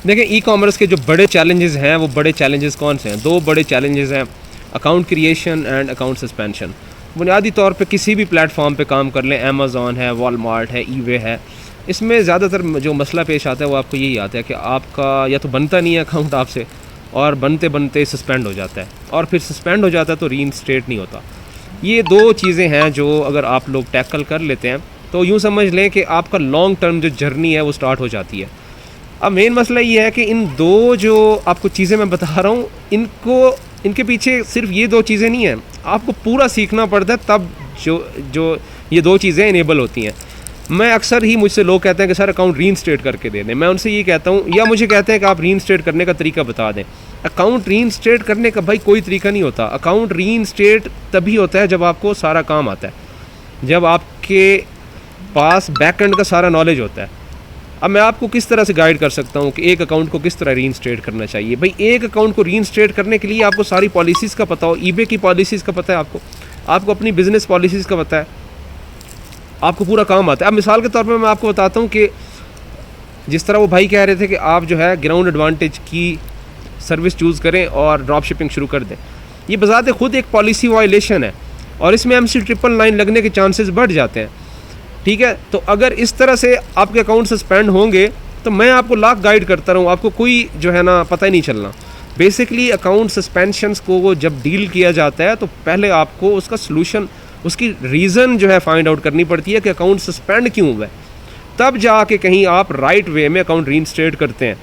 देखें e commerce के जो बड़े चैलेंजेस हैं वो बड़े चैलेंजेस कौन से हैं? दो बड़े चैलेंजेस हैं, account creation and account suspension. बुनियादी तौर पे किसी भी प्लेटफॉर्म पे काम कर लें, अमेज़ॉन है, वॉलमार्ट है, ईबे है, इसमें ज़्यादातर जो मसला पेश आता है वो आपको यही आता है कि आपका या तो बनता नहीं है अकाउंट आपसे, और बनते बनते सस्पेंड हो जाता है, और फिर सस्पेंड हो जाता है तो रीइंस्टेट नहीं होता। ये दो चीज़ें हैं जो अगर आप लोग टैकल कर लेते हैं तो यूँ समझ लें कि आपका लॉन्ग टर्म जो जर्नी है वो स्टार्ट हो जाती है। अब मेन मसला ये है कि इन दो जो आपको चीज़ें मैं बता रहा हूँ, इनके पीछे सिर्फ ये दो चीज़ें नहीं हैं, आपको पूरा सीखना पड़ता है, तब जो ये दो चीज़ें इनेबल होती हैं। मैं अक्सर ही, मुझसे लोग कहते हैं कि सर अकाउंट रीइंस्टेट करके दे दें, मैं उनसे ये कहता हूँ, या मुझे कहते हैं कि आप रीइंस्टेट करने का तरीका बता दें। अकाउंट रीइंस्टेट करने का भाई कोई तरीका नहीं होता। अकाउंट रीइंस्टेट तभी होता है जब आपको सारा काम आता है, जब आपके पास बैक एंड का सारा नॉलेज होता है। अब मैं आपको किस तरह से गाइड कर सकता हूँ कि एक अकाउंट को किस तरह रीइंस्टेट करना चाहिए। भाई एक अकाउंट को रीइंस्टेट करने के लिए आपको सारी पॉलिसीज़ का पता हो, ईबे की पॉलिसीज़ का पता है आपको अपनी बिज़नेस पॉलिसीज़ का पता है, आपको पूरा काम आता है। अब मिसाल के तौर पर मैं आपको बताता हूँ कि जिस तरह वो भाई कह रहे थे कि आप जो है ग्राउंड एडवांटेज की सर्विस चूज़ करें और ड्रॉप शिपिंग शुरू कर दें, ये बजाते खुद एक पॉलिसी वायलेशन है और इसमें MC999 लगने के चांसेस बढ़ जाते हैं। ठीक है, तो अगर इस तरह से आपके अकाउंट सस्पेंड होंगे तो मैं आपको लाख गाइड करता रहूँ, आपको कोई जो है ना पता ही नहीं चलना। बेसिकली अकाउंट सस्पेंशंस को जब डील किया जाता है तो पहले आपको उसका सलूशन, उसकी रीज़न जो है फाइंड आउट करनी पड़ती है कि अकाउंट सस्पेंड क्यों हुआ है, तब जाके कहीं आप राइट वे में अकाउंट रीइंस्टेट करते हैं।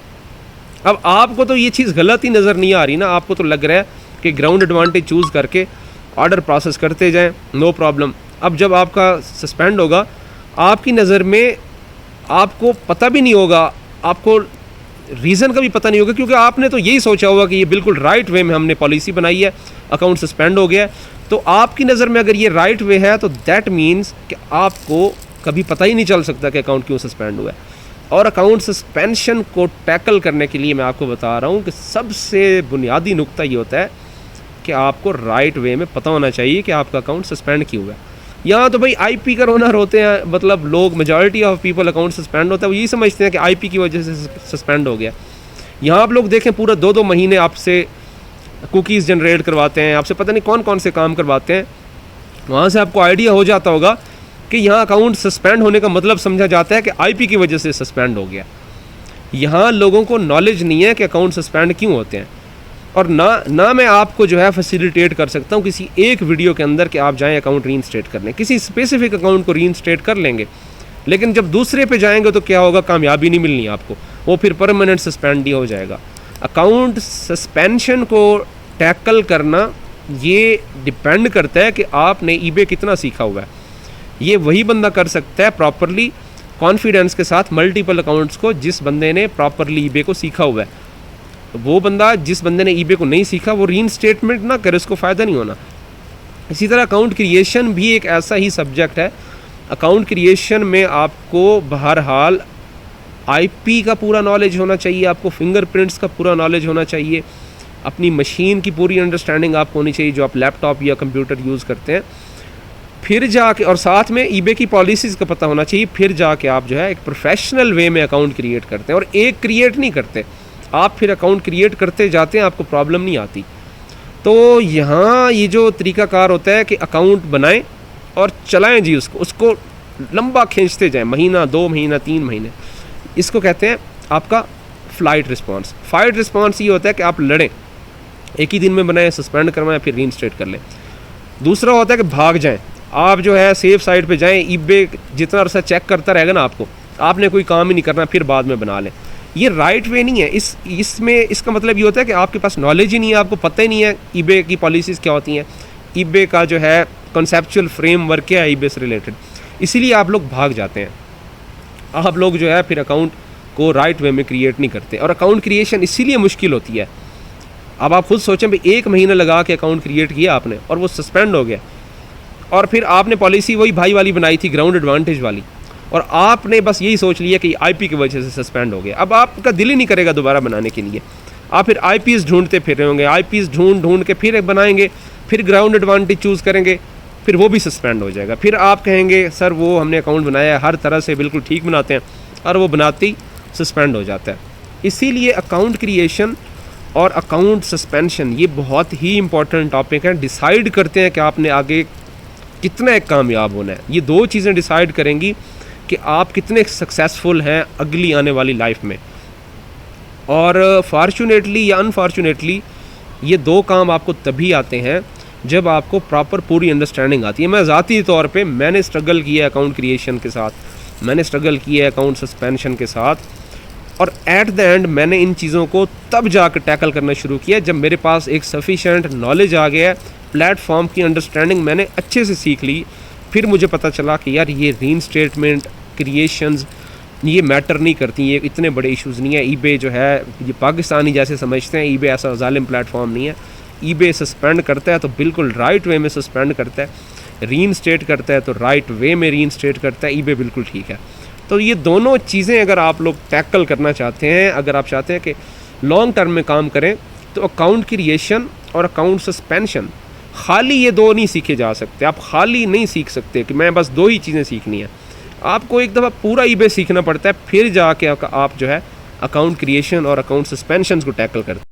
अब आपको तो ये चीज़ गलत ही नज़र नहीं आ रही ना, आपको तो लग रहा है कि ग्राउंड एडवांटेज चूज़ करके ऑर्डर प्रोसेस करते जाएं, नो प्रॉब्लम। अब जब आपका सस्पेंड होगा, आपकी नज़र में आपको पता भी नहीं होगा, आपको रीज़न का भी पता नहीं होगा, क्योंकि आपने तो यही सोचा होगा कि ये बिल्कुल राइट वे में हमने पॉलिसी बनाई है, अकाउंट सस्पेंड हो गया है। तो आपकी नज़र में अगर ये राइट वे है तो दैट मीन्स कि आपको कभी पता ही नहीं चल सकता कि अकाउंट क्यों सस्पेंड हुआ है। और अकाउंट सस्पेंशन को टैकल करने के लिए मैं आपको बता रहा हूँ कि सबसे बुनियादी नुक्ता ये होता है कि आपको राइट वे में पता होना चाहिए कि आपका अकाउंट सस्पेंड क्यों हुआ है। यहाँ तो भाई IP का रोना रोते हैं, मतलब लोग, majority of people account suspend होता है वो यही समझते हैं कि IP की वजह से सस्पेंड हो गया। यहाँ आप लोग देखें पूरा 2-2 महीने आपसे कुकीज़ जनरेट करवाते हैं, आपसे पता नहीं कौन कौन से काम करवाते हैं। वहाँ से आपको आइडिया हो जाता होगा कि यहाँ अकाउंट सस्पेंड होने का मतलब समझा जाता है कि IP की वजह से सस्पेंड हो गया। यहाँ लोगों को नॉलेज नहीं है कि अकाउंट सस्पेंड क्यों होते हैं, और ना मैं आपको जो है फैसिलिटेट कर सकता हूँ किसी एक वीडियो के अंदर कि आप जाएं अकाउंट रीइंस्टेट करने। किसी स्पेसिफिक अकाउंट को रीइंस्टेट कर लेंगे, लेकिन जब दूसरे पे जाएंगे तो क्या होगा, कामयाबी नहीं मिलनी आपको, वो फिर परमानेंट सस्पेंड ही हो जाएगा। अकाउंट सस्पेंशन को टैकल करना ये डिपेंड करता है कि आपने ईबे कितना सीखा हुआ है। ये वही बंदा कर सकता है प्रॉपरली, कॉन्फिडेंस के साथ, मल्टीपल अकाउंट्स को, जिस बंदे ने प्रॉपरली ईबे को सीखा हुआ है। वो बंदा, जिस बंदे ने ईबे को नहीं सीखा, वो रीइंस्टेटमेंट ना करे, उसको फ़ायदा नहीं होना। इसी तरह अकाउंट क्रिएशन भी एक ऐसा ही सब्जेक्ट है। अकाउंट क्रिएशन में आपको बहरहाल IP का पूरा नॉलेज होना चाहिए, आपको फिंगरप्रिंट्स का पूरा नॉलेज होना चाहिए, अपनी मशीन की पूरी अंडरस्टैंडिंग आपको होनी चाहिए जो आप लैपटॉप या कंप्यूटर यूज़ करते हैं। फिर जाके, और साथ में ईबे की पॉलिसीज़ का पता होना चाहिए, फिर जाके आप जो है एक प्रोफेशनल वे में अकाउंट क्रिएट करते हैं। और एक क्रिएट नहीं करते आप, फिर अकाउंट क्रिएट करते जाते हैं, आपको प्रॉब्लम नहीं आती। तो यहाँ ये जो तरीक़ाकार होता है कि अकाउंट बनाएं और चलाएं जी, उसको लंबा खींचते जाएं, महीना, 2 महीना, 3 महीने, इसको कहते हैं आपका फ्लाइट रिस्पॉन्स। फ्लाइट रिस्पॉन्स ये होता है कि आप लड़ें, एक ही दिन में बनाएं, सस्पेंड करवाएं, फिर रीइंस्टेट कर लें। दूसरा होता है कि भाग जाएं, आप जो है सेफ साइड पे जाएं, ईबे जितना अर्सा चेक करता रहेगा ना आपको, आपने कोई काम ही नहीं करना, फिर बाद में बना लें। ये राइट वे नहीं है। इसमें इसका मतलब ये होता है कि आपके पास नॉलेज ही नहीं है, आपको पता ही नहीं है ईबे की पॉलिसीज़ क्या होती हैं, ईबे का जो है कॉन्सेप्चुअल फ्रेमवर्क क्या है ईबे से रिलेटेड, इसीलिए आप लोग भाग जाते हैं। आप लोग जो है फिर अकाउंट को राइट वे में क्रिएट नहीं करते, और अकाउंट क्रिएशन इसीलिए मुश्किल होती है। अब आप खुद सोचें भाई, 1 महीना लगा के अकाउंट क्रिएट किया आपने और वो सस्पेंड हो गया, और फिर आपने पॉलिसी वही भाई वाली बनाई थी, ग्राउंड एडवांटेज वाली, और आपने बस यही सोच लिया कि IP की वजह से सस्पेंड हो गया। अब आपका दिल ही नहीं करेगा दोबारा बनाने के लिए, आप फिर IPs ढूंढते फिर रहे होंगे, IPs ढूंढ के फिर बनाएंगे, फिर ग्राउंड एडवांटेज चूज़ करेंगे, फिर वो भी सस्पेंड हो जाएगा। फिर आप कहेंगे सर वो हमने अकाउंट बनाया है, हर तरह से बिल्कुल ठीक बनाते हैं, और वो बनाते ही सस्पेंड हो जाता है। इसीलिए अकाउंट क्रिएशन और अकाउंट सस्पेंशन ये बहुत ही इंपॉर्टेंट टॉपिक है। डिसाइड करते हैं कि आपने आगे कितना एक कामयाब होना है। ये दो चीज़ें डिसाइड करेंगी कि आप कितने सक्सेसफुल हैं अगली आने वाली लाइफ में। और फॉर्चुनेटली या अनफॉर्चुनेटली ये दो काम आपको तभी आते हैं जब आपको प्रॉपर पूरी अंडरस्टैंडिंग आती है। मैं ज़ाती तौर पे मैंने स्ट्रगल किया अकाउंट क्रिएशन के साथ, मैंने स्ट्रगल किया अकाउंट सस्पेंशन के साथ, और एट द एंड मैंने इन चीज़ों को तब जाकर टैकल करना शुरू किया जब मेरे पास एक सफिशेंट नॉलेज आ गया, प्लेटफॉर्म की अंडरस्टैंडिंग मैंने अच्छे से सीख ली। फिर मुझे पता चला कि यार ये रीइंस्टेटमेंट क्रिएशंस ये मैटर नहीं करती, ये इतने बड़े इश्यूज़ नहीं है। ईबे जो है ये पाकिस्तानी जैसे समझते हैं, ईबे ऐसा जालिम प्लेटफॉर्म नहीं है। ईबे सस्पेंड करता है तो बिल्कुल राइट वे में सस्पेंड करता है, रीइंस्टेट करता है तो राइट वे में रीइंस्टेट करता है। ईबे बिल्कुल ठीक है। तो ये दोनों चीज़ें अगर आप लोग टैकल करना चाहते हैं, अगर आप चाहते हैं कि लॉन्ग टर्म में काम करें, तो अकाउंट क्रिएशन और अकाउंट सस्पेंशन खाली ये दो नहीं सीखे जा सकते। आप खाली नहीं सीख सकते कि मैं बस दो ही चीज़ें सीखनी है। आपको एक दफ़ा पूरा ईबे सीखना पड़ता है, फिर जाके आप जो है अकाउंट क्रिएशन और अकाउंट सस्पेंशन को टैकल करते हैं।